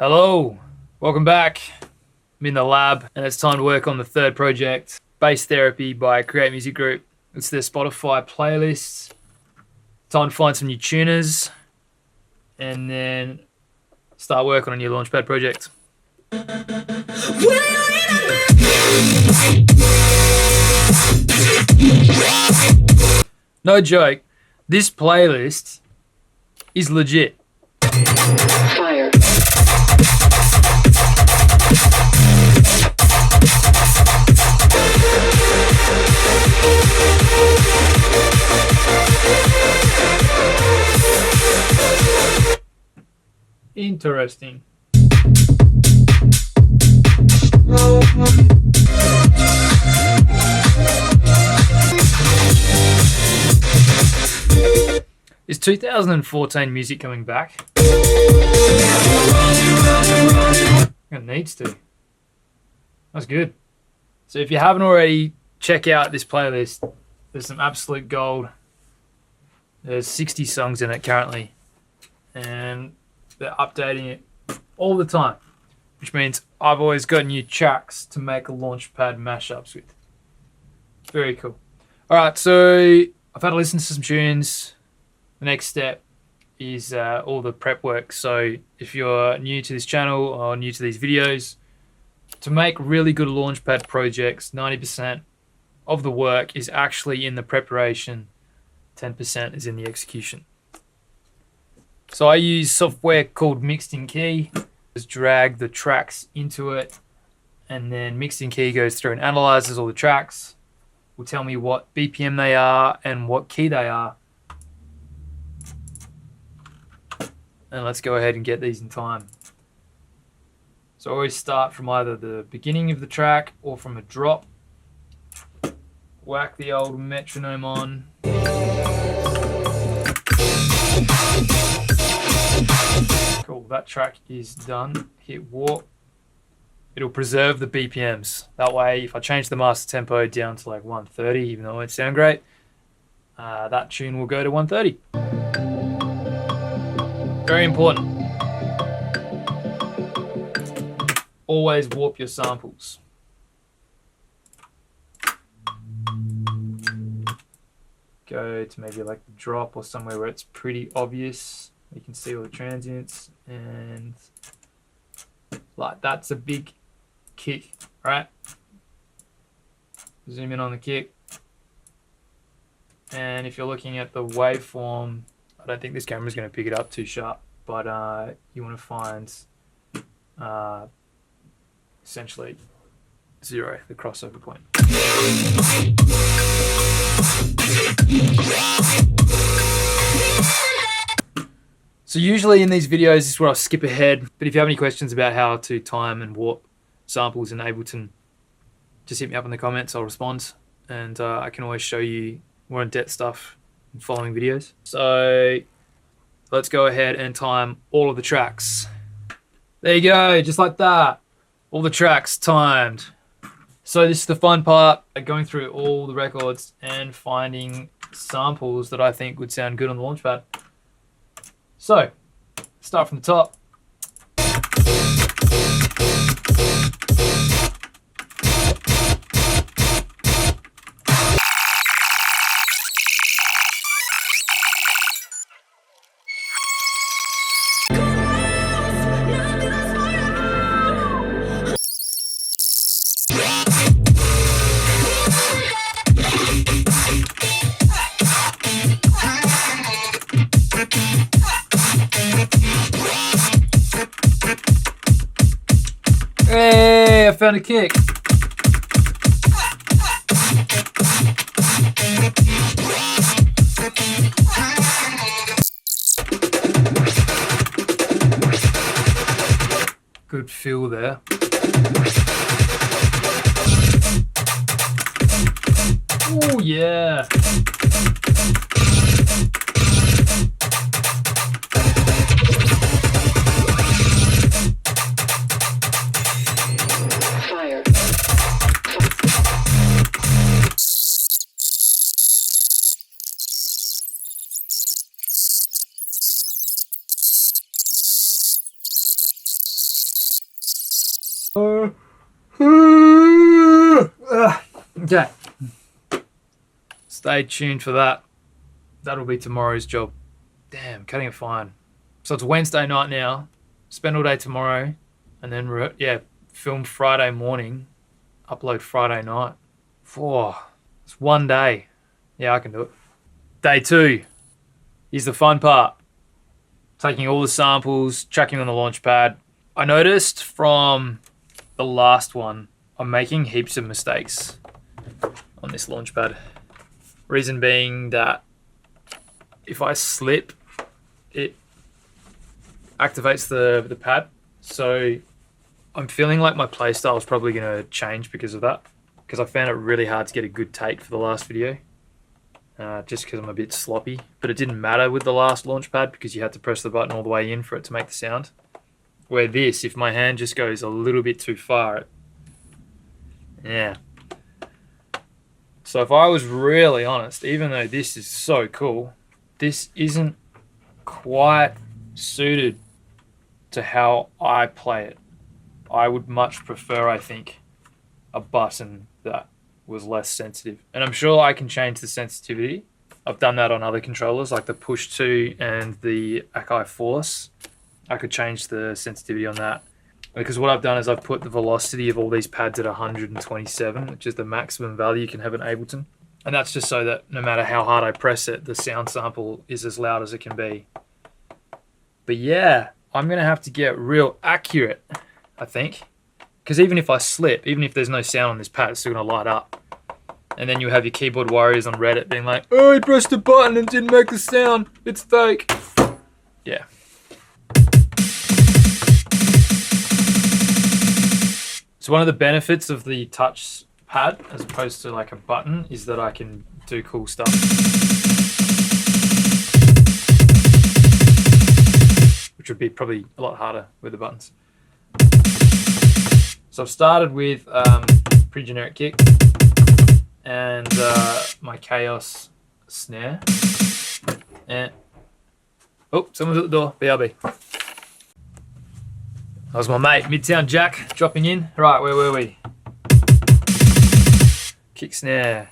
Hello, welcome back. I'm in the lab and it's time to work on the third project, Bass Therapy by Create Music Group. It's their Spotify playlist. Time to find some new tuners and then start working on your Launchpad project. No joke, this playlist is legit. Fire. Interesting. Is 2014 music coming back? It needs to. That's good. So if you haven't already, check out this playlist. There's some absolute gold. There's 60 songs in it currently. And they're updating it all the time. Which means I've always got new tracks to make a Launchpad mashups with. Very cool. Alright, so I've had to listen to some tunes. The next step is all the prep work. So if you're new to this channel or new to these videos, to make really good Launchpad projects, 90% of the work is actually in the preparation, 10% is in the execution. So I use software called Mixed in Key. Just drag the tracks into it, and then Mixed in Key goes through and analyzes all the tracks, will tell me what BPM they are and what key they are. And let's go ahead and get these in time. So I always start from either the beginning of the track or from a drop. Whack the old metronome on. Cool, that track is done. Hit warp. It'll preserve the BPMs. That way, if I change the master tempo down to like 130, even though it won't sound great, that tune will go to 130. Very important. Always warp your samples. Go to maybe like the drop or somewhere where it's pretty obvious. You can see all the transients, and like that's a big kick, right? Zoom in on the kick. And if you're looking at the waveform, I don't think this camera is going to pick it up too sharp, but you want to find essentially 0, the crossover point. So usually in these videos, this is where I'll skip ahead, but if you have any questions about how to time and warp samples in Ableton, just hit me up in the comments, I'll respond, and I can always show you more in-depth stuff in following videos. So let's go ahead and time all of the tracks. There you go, just like that. All the tracks timed. So this is the fun part, going through all the records and finding samples that I think would sound good on the Launchpad. So, start from the top. Hey, I found a kick. Good feel there. Oh yeah. Okay. Stay tuned for that. That'll be tomorrow's job. Damn, cutting it fine. So it's Wednesday night now. Spend all day tomorrow. And then, film Friday morning. Upload Friday night. It's one day. Yeah, I can do it. Day 2. Here's the fun part. Taking all the samples, tracking on the launch pad. I noticed from the last one, I'm making heaps of mistakes on this launch pad. Reason being that if I slip, it activates the pad. So I'm feeling like my playstyle is probably going to change because of that. Because I found it really hard to get a good take for the last video. Just because I'm a bit sloppy. But it didn't matter with the last launch pad because you had to press the button all the way in for it to make the sound. Where this, if my hand just goes a little bit too far, yeah. So if I was really honest, even though this is so cool, this isn't quite suited to how I play it. I would much prefer, I think, a button that was less sensitive. And I'm sure I can change the sensitivity. I've done that on other controllers like the Push 2 and the Akai Force. I could change the sensitivity on that. Because what I've done is I've put the velocity of all these pads at 127, which is the maximum value you can have in Ableton. And that's just so that no matter how hard I press it, the sound sample is as loud as it can be. But yeah, I'm going to have to get real accurate, I think. Because even if I slip, even if there's no sound on this pad, it's still going to light up. And then you have your keyboard warriors on Reddit being like, oh, I pressed the button and didn't make the sound. It's fake. Yeah. So one of the benefits of the touch pad, as opposed to like a button, is that I can do cool stuff. Which would be probably a lot harder with the buttons. So I've started with pretty generic kick and my chaos snare. And oh, someone's at the door. BRB. That was my mate, Midtown Jack, dropping in. Right, where were we? Kick snare.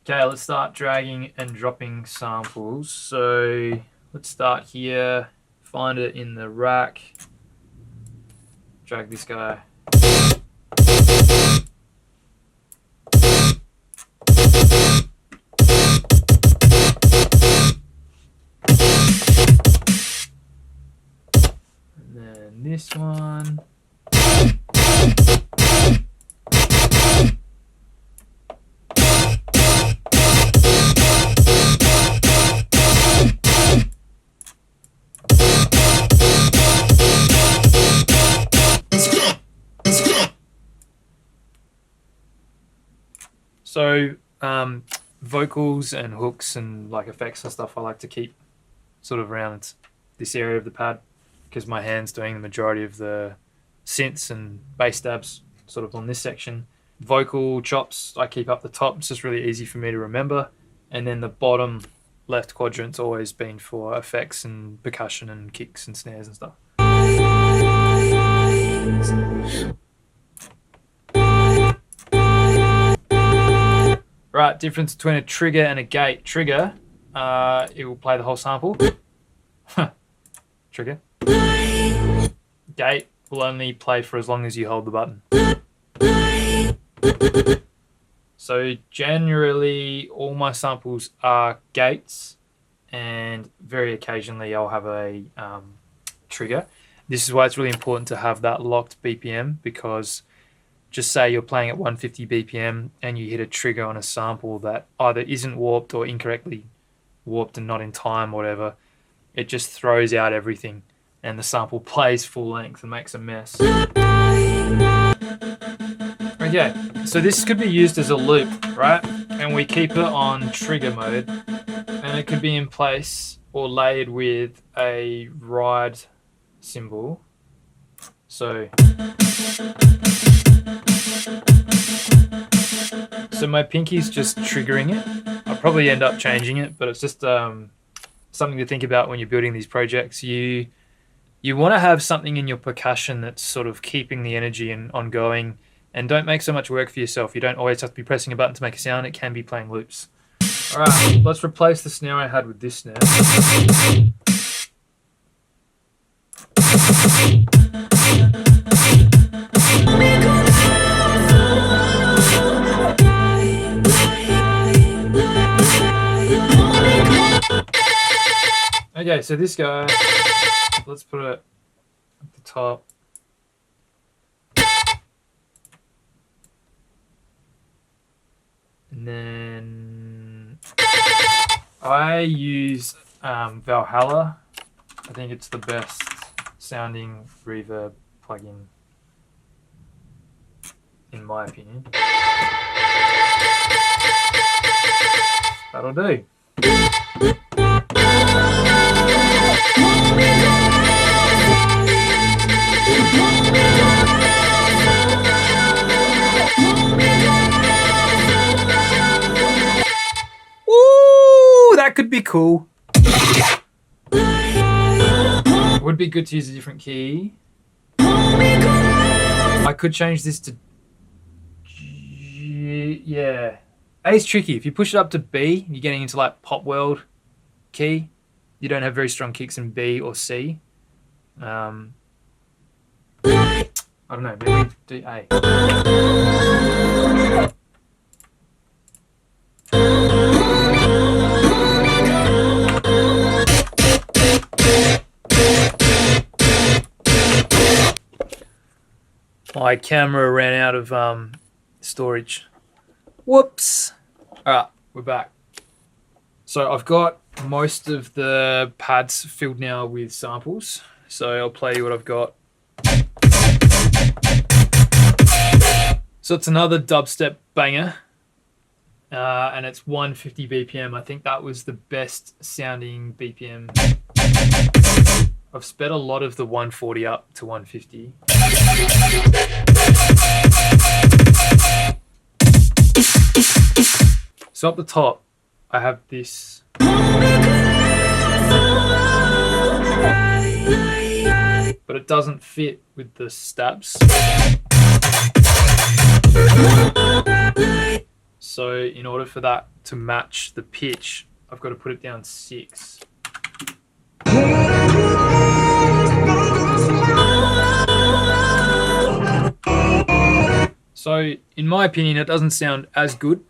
Okay, let's start dragging and dropping samples. So let's start here. Find it in the rack. Drag this guy. And then this one. So vocals and hooks and like effects and stuff I like to keep sort of around this area of the pad because my hand's doing the majority of the synths and bass stabs sort of on this section. Vocal chops I keep up the top, it's just really easy for me to remember. And then the bottom left quadrant's always been for effects and percussion and kicks and snares and stuff. Right, difference between a trigger and a gate. Trigger, it will play the whole sample. Trigger. Gate will only play for as long as you hold the button. So generally, all my samples are gates, and very occasionally I'll have a trigger. This is why it's really important to have that locked BPM, because just say you're playing at 150 BPM and you hit a trigger on a sample that either isn't warped or incorrectly warped and not in time or whatever, it just throws out everything and the sample plays full length and makes a mess. Okay, so this could be used as a loop, right? And we keep it on trigger mode, and it could be in place or layered with a ride symbol. So my pinky's just triggering it. I'll probably end up changing it, but it's just something to think about when you're building these projects. You You want to have something in your percussion that's sort of keeping the energy and ongoing, and don't make so much work for yourself. You don't always have to be pressing a button to make a sound. It can be playing loops. All right, let's replace the snare I had with this snare. Okay, so this guy, let's put it at the top. And then I use Valhalla. I think it's the best sounding reverb plugin, in my opinion. That'll do. Ooh, that could be cool. Would be good to use a different key. I could change this to G, yeah. A is tricky. If you push it up to B, you're getting into like pop world key. You don't have very strong kicks in B or C. I don't know, maybe do A. My camera ran out of storage. Whoops. Alright, we're back. So I've got most of the pads filled now with samples. So I'll play you what I've got. So it's another dubstep banger. And it's 150 BPM. I think that was the best sounding BPM. I've sped a lot of the 140 up to 150. So up the top, I have this. But it doesn't fit with the stabs. So in order for that to match the pitch, I've got to put it down 6. So in my opinion, it doesn't sound as good,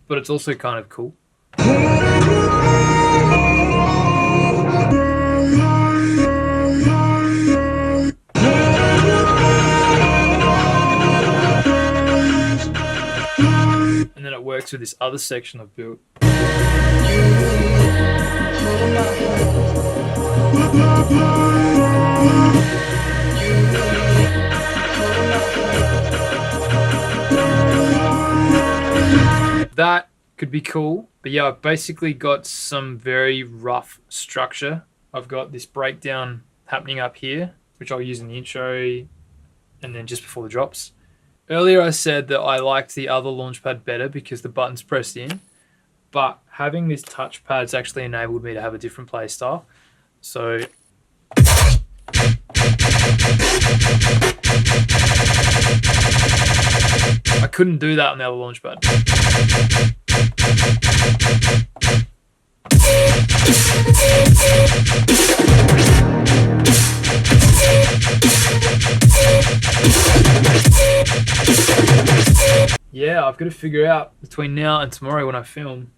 but it's also kind of cool. And then it works with this other section I've built. That could be cool, but yeah, I've basically got some very rough structure. I've got this breakdown happening up here, which I'll use in the intro and then just before the drops. Earlier I said that I liked the other launchpad better because the button's pressed in, but having this touchpad's actually enabled me to have a different play style. So I couldn't do that on the other launchpad. Yeah, I've got to figure out between now and tomorrow when I film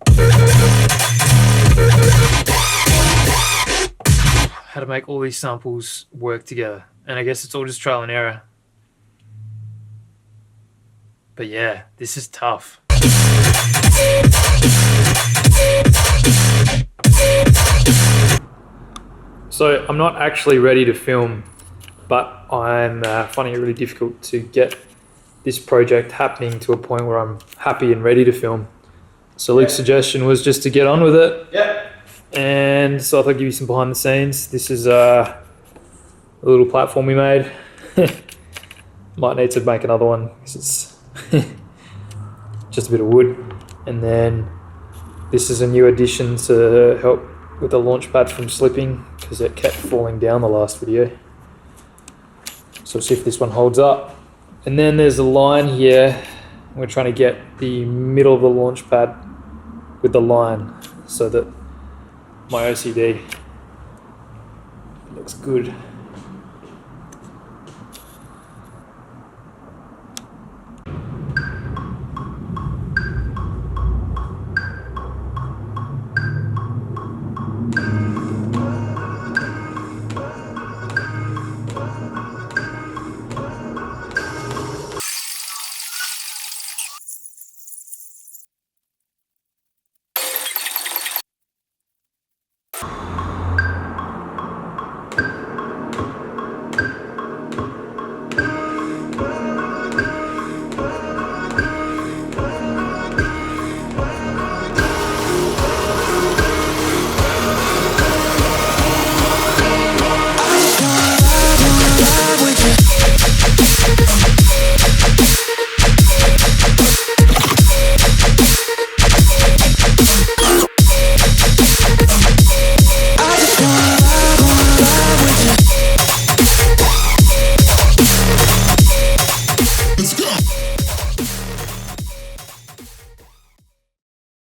how to make all these samples work together. And I guess it's all just trial and error. But yeah, this is tough. So I'm not actually ready to film, but I'm finding it really difficult to get this project happening to a point where I'm happy and ready to film. So Luke's suggestion was just to get on with it. Yeah. And so I thought I'd give you some behind the scenes. This is a little platform we made. Might need to make another one because it's just a bit of wood. And then this is a new addition to help with the launch pad from slipping. because it kept falling down the last video. So we'll see if this one holds up. And then there's a line here. We're trying to get the middle of the launch pad with the line so that my OCD looks good.